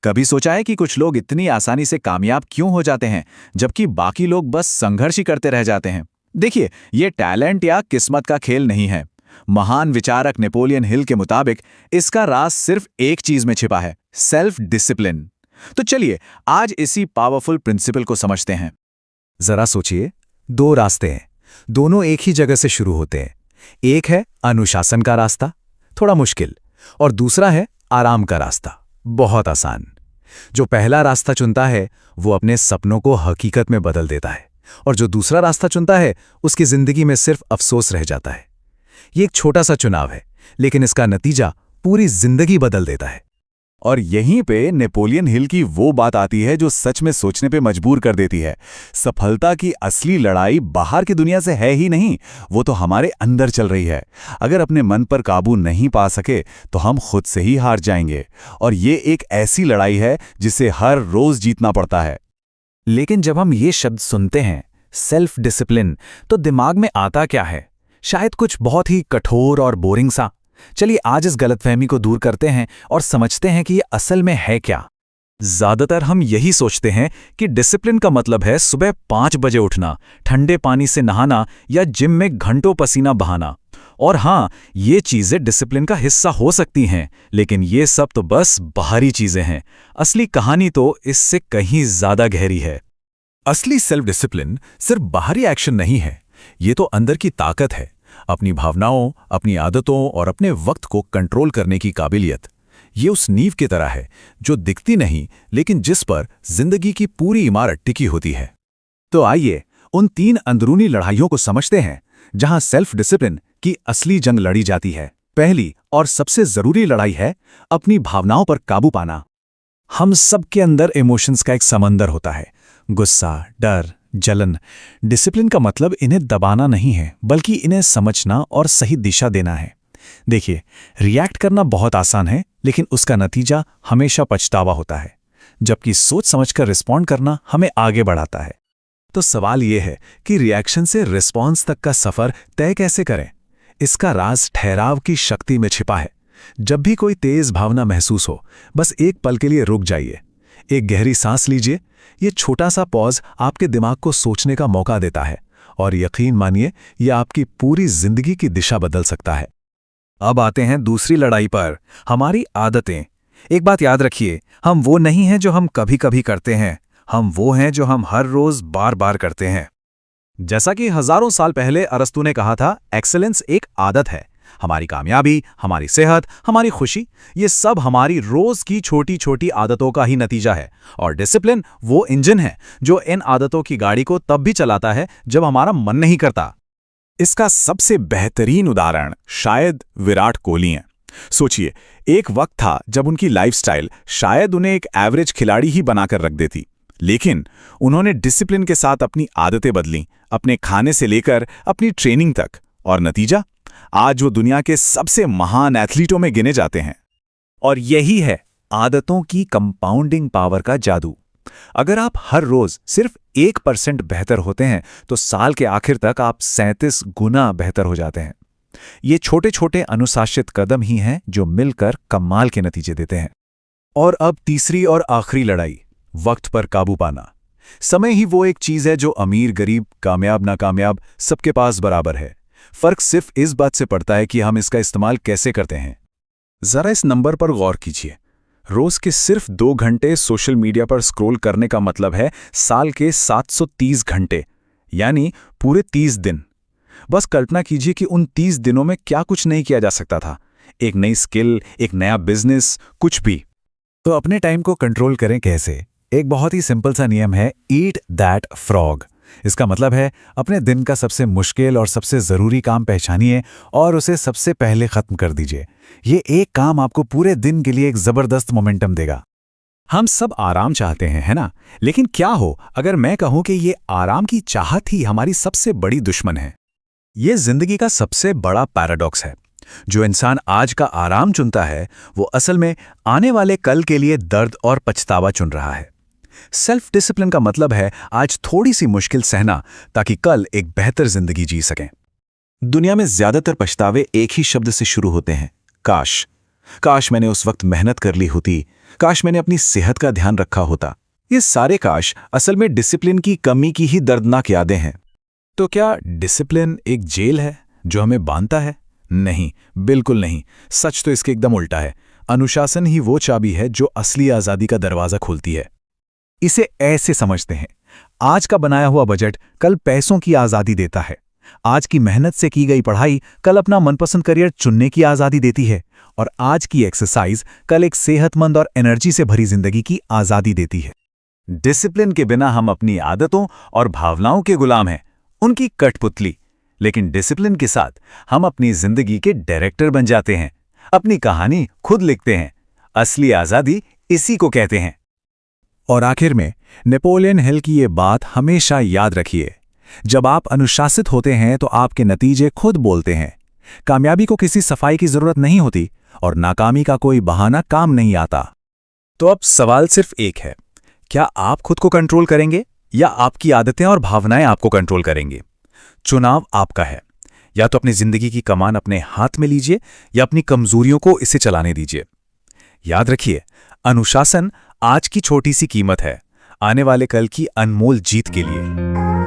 कभी सोचा है कि कुछ लोग इतनी आसानी से कामयाब क्यों हो जाते हैं, जबकि बाकी लोग बस संघर्ष ही करते रह जाते हैं? देखिए, ये टैलेंट या किस्मत का खेल नहीं है। महान विचारक नेपोलियन हिल के मुताबिक इसका राज सिर्फ एक चीज में छिपा है, सेल्फ डिसिप्लिन। तो चलिए आज इसी पावरफुल प्रिंसिपल को समझते हैं। जरा सोचिए, दो रास्ते हैं, दोनों एक ही जगह से शुरू होते हैं। एक है अनुशासन का रास्ता, थोड़ा मुश्किल, और दूसरा है आराम का रास्ता, बहुत आसान। जो पहला रास्ता चुनता है वो अपने सपनों को हकीकत में बदल देता है, और जो दूसरा रास्ता चुनता है उसकी जिंदगी में सिर्फ अफसोस रह जाता है। ये एक छोटा सा चुनाव है, लेकिन इसका नतीजा पूरी जिंदगी बदल देता है। और यहीं पे नेपोलियन हिल की वो बात आती है जो सच में सोचने पे मजबूर कर देती है। सफलता की असली लड़ाई बाहर की दुनिया से है ही नहीं, वो तो हमारे अंदर चल रही है। अगर अपने मन पर काबू नहीं पा सके तो हम खुद से ही हार जाएंगे, और ये एक ऐसी लड़ाई है जिसे हर रोज जीतना पड़ता है। लेकिन जब हम ये शब्द सुनते हैं, सेल्फ डिसिप्लिन, तो दिमाग में आता क्या है? शायद कुछ बहुत ही कठोर और बोरिंग सा। चलिए आज इस गलतफहमी को दूर करते हैं और समझते हैं कि ये असल में है क्या। ज्यादातर हम यही सोचते हैं कि डिसिप्लिन का मतलब है सुबह 5 बजे उठना, ठंडे पानी से नहाना या जिम में घंटों पसीना बहाना। और हाँ, ये चीजें डिसिप्लिन का हिस्सा हो सकती हैं, लेकिन ये सब तो बस बाहरी चीजें हैं। असली कहानी तो इससे कहीं ज्यादा गहरी है। असली सेल्फ डिसिप्लिन सिर्फ बाहरी एक्शन नहीं है, ये तो अंदर की ताकत है। अपनी भावनाओं, अपनी आदतों और अपने वक्त को कंट्रोल करने की काबिलियत। ये उस नींव की तरह है जो दिखती नहीं, लेकिन जिस पर जिंदगी की पूरी इमारत टिकी होती है। तो आइए उन 3 अंदरूनी लड़ाइयों को समझते हैं जहां सेल्फ डिसिप्लिन की असली जंग लड़ी जाती है। पहली और सबसे जरूरी लड़ाई है अपनी भावनाओं पर काबू पाना। हम सबके अंदर इमोशंस का एक समंदर होता है, गुस्सा, डर, जलन। डिसिप्लिन का मतलब इन्हें दबाना नहीं है, बल्कि इन्हें समझना और सही दिशा देना है। देखिए, रिएक्ट करना बहुत आसान है, लेकिन उसका नतीजा हमेशा पछतावा होता है, जबकि सोच समझकर रिस्पॉन्ड करना हमें आगे बढ़ाता है। तो सवाल यह है कि रिएक्शन से रिस्पॉन्स तक का सफर तय कैसे करें? इसका राज ठहराव की शक्ति में छिपा है। जब भी कोई तेज भावना महसूस हो, बस एक पल के लिए रुक जाइए, एक गहरी सांस लीजिए। ये छोटा सा पॉज आपके दिमाग को सोचने का मौका देता है, और यकीन मानिए यह आपकी पूरी जिंदगी की दिशा बदल सकता है। अब आते हैं दूसरी लड़ाई पर, हमारी आदतें। एक बात याद रखिए, हम वो नहीं हैं जो हम कभी कभी करते हैं, हम वो हैं जो हम हर रोज बार बार करते हैं। जैसा कि हजारों साल पहले अरस्तू ने कहा था, एक्सेलेंस एक आदत है। हमारी कामयाबी, हमारी सेहत, हमारी खुशी, ये सब हमारी रोज की छोटी छोटी आदतों का ही नतीजा है। और डिसिप्लिन वो इंजन है जो इन आदतों की गाड़ी को तब भी चलाता है जब हमारा मन नहीं करता। इसका सबसे बेहतरीन उदाहरण शायद विराट कोहली हैं। सोचिए, एक वक्त था जब उनकी लाइफस्टाइल शायद उन्हें एक एवरेज खिलाड़ी ही बनाकर रख देती, लेकिन उन्होंने डिसिप्लिन के साथ अपनी आदतें बदलीं, अपने खाने से लेकर अपनी ट्रेनिंग तक, और नतीजा, आज वो दुनिया के सबसे महान एथलीटों में गिने जाते हैं। और यही है आदतों की कंपाउंडिंग पावर का जादू। अगर आप हर रोज सिर्फ 1% बेहतर होते हैं, तो साल के आखिर तक आप 37 गुना बेहतर हो जाते हैं। ये छोटे छोटे अनुशासित कदम ही हैं जो मिलकर कमाल के नतीजे देते हैं। और अब तीसरी और आखिरी लड़ाई, वक्त पर काबू पाना। समय ही वो एक चीज है जो अमीर, गरीब, कामयाब, नाकामयाब सबके पास बराबर है। फर्क सिर्फ इस बात से पड़ता है कि हम इसका इस्तेमाल कैसे करते हैं। जरा इस नंबर पर गौर कीजिए। रोज के सिर्फ 2 घंटे सोशल मीडिया पर स्क्रॉल करने का मतलब है साल के 730 घंटे, यानी पूरे 30 दिन। बस कल्पना कीजिए कि उन 30 दिनों में क्या कुछ नहीं किया जा सकता था। एक नई स्किल, एक नया बिजनेस, कुछ भी। तो अपने टाइम को कंट्रोल करें कैसे? एक बहुत ही सिंपल सा नियम है, ईट दैट फ्रॉग। इसका मतलब है अपने दिन का सबसे मुश्किल और सबसे जरूरी काम पहचानिए और उसे सबसे पहले खत्म कर दीजिए। ये एक काम आपको पूरे दिन के लिए एक जबरदस्त मोमेंटम देगा। हम सब आराम चाहते हैं, है ना? लेकिन क्या हो अगर मैं कहूं कि ये आराम की चाहत ही हमारी सबसे बड़ी दुश्मन है? ये जिंदगी का सबसे बड़ा पैराडॉक्स है। जो इंसान आज का आराम चुनता है, वो असल में आने वाले कल के लिए दर्द और पछतावा चुन रहा है। सेल्फ डिसिप्लिन का मतलब है आज थोड़ी सी मुश्किल सहना ताकि कल एक बेहतर जिंदगी जी सकें। दुनिया में ज्यादातर पछतावे एक ही शब्द से शुरू होते हैं, काश। काश मैंने उस वक्त मेहनत कर ली होती, काश मैंने अपनी सेहत का ध्यान रखा होता। ये सारे काश असल में डिसिप्लिन की कमी की ही दर्दनाक यादें हैं। तो क्या डिसिप्लिन एक जेल है जो हमें बांधता है? नहीं, बिल्कुल नहीं। सच तो इसके एकदम उल्टा है। अनुशासन ही वो चाबी है जो असली आज़ादी का दरवाज़ा खोलती है। इसे ऐसे समझते हैं, आज का बनाया हुआ बजट कल पैसों की आज़ादी देता है। आज की मेहनत से की गई पढ़ाई कल अपना मनपसंद करियर चुनने की आज़ादी देती है, और आज की एक्सरसाइज कल एक सेहतमंद और एनर्जी से भरी जिंदगी की आज़ादी देती है। डिसिप्लिन के बिना हम अपनी आदतों और भावनाओं के गुलाम हैं, उनकी कठपुतली। लेकिन डिसिप्लिन के साथ हम अपनी जिंदगी के डायरेक्टर बन जाते हैं, अपनी कहानी खुद लिखते हैं। असली आज़ादी इसी को कहते हैं। और आखिर में नेपोलियन हिल की ये बात हमेशा याद रखिए, जब आप अनुशासित होते हैं तो आपके नतीजे खुद बोलते हैं। कामयाबी को किसी सफाई की जरूरत नहीं होती, और नाकामी का कोई बहाना काम नहीं आता। तो अब सवाल सिर्फ एक है, क्या आप खुद को कंट्रोल करेंगे या आपकी आदतें और भावनाएं आपको कंट्रोल करेंगे? चुनाव आपका है। या तो अपनी जिंदगी की कमान अपने हाथ में लीजिए या अपनी कमजोरियों को इसे चलाने दीजिए। याद रखिए, अनुशासन आज की छोटी सी कीमत है, आने वाले कल की अनमोल जीत के लिए।